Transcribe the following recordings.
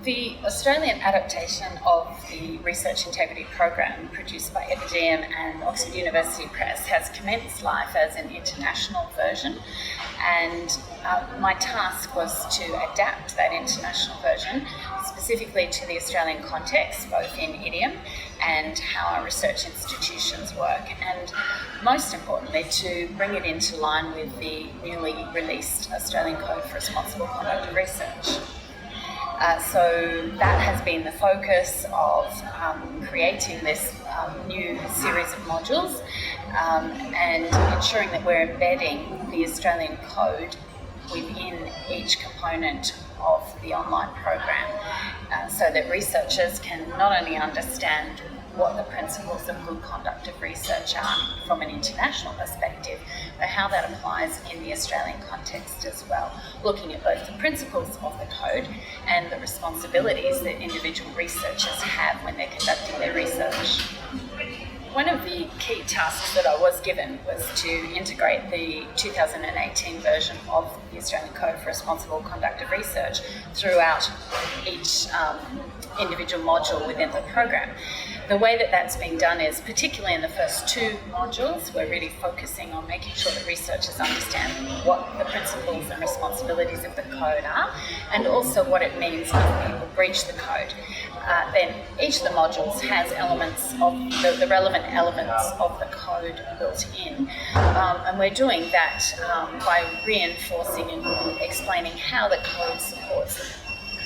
The Australian adaptation of the Research Integrity Program produced by Epigm and Oxford University Press has commenced life as an international version, and my task was to adapt that international version specifically to the Australian context, both in idiom and how our research institutions work, and most importantly to bring it into line with the newly released Australian Code for Responsible Conduct of Research. So that has been the focus of creating this new series of modules and ensuring that we're embedding the Australian Code within each component of the online program so that researchers can not only understand what the principles of good conduct of research are from an international perspective, but how that applies in the Australian context as well, looking at both the principles of the code and the responsibilities that individual researchers have when they're conducting their research. One of the key tasks that I was given was to integrate the 2018 version of the Australian Code for Responsible Conduct of Research throughout each individual module within the program. The way that that's being done is, particularly in the first two modules, we're really focusing on making sure that researchers understand what the principles and responsibilities of the code are, and also what it means if people breach the code. Then each of the modules has elements of the relevant elements of the code built in, and we're doing that by reinforcing and explaining how the code supports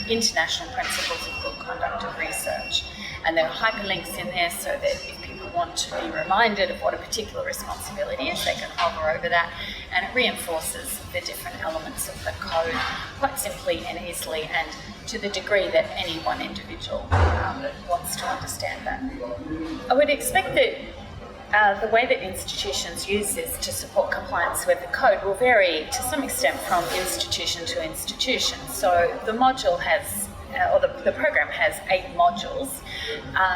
international principles of good conduct of research. And there are hyperlinks in there so that if people want to be reminded of what a particular responsibility is, they can hover over that, and it reinforces the different elements of the code quite simply and easily, and to the degree that any one individual wants to understand that. I would expect that the way that institutions use this to support compliance with the code will vary to some extent from institution to institution. So the module has, or the program has 8 modules.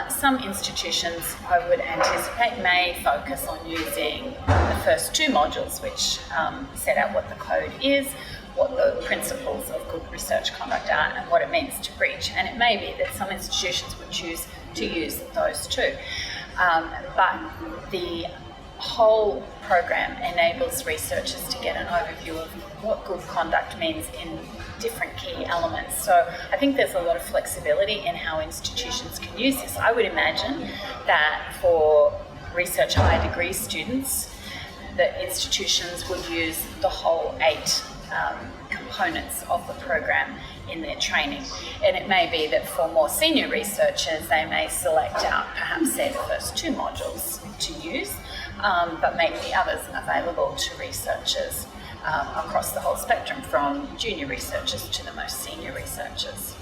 Some institutions, I would anticipate, may focus on using the first 2 modules, which set out what the code is, what the principles of good research conduct are, and what it means to breach. And it may be that some institutions would choose to use those 2. But the whole program enables researchers to get an overview of what good conduct means in different key elements. So I think there's a lot of flexibility in how institutions can use this. I would imagine that for research higher degree students, that institutions would use the whole 8 components of the program in their training. And it may be that for more senior researchers, they may select out perhaps say the first 2 modules to use, but make the others available to researchers across the whole spectrum, from junior researchers to the most senior researchers.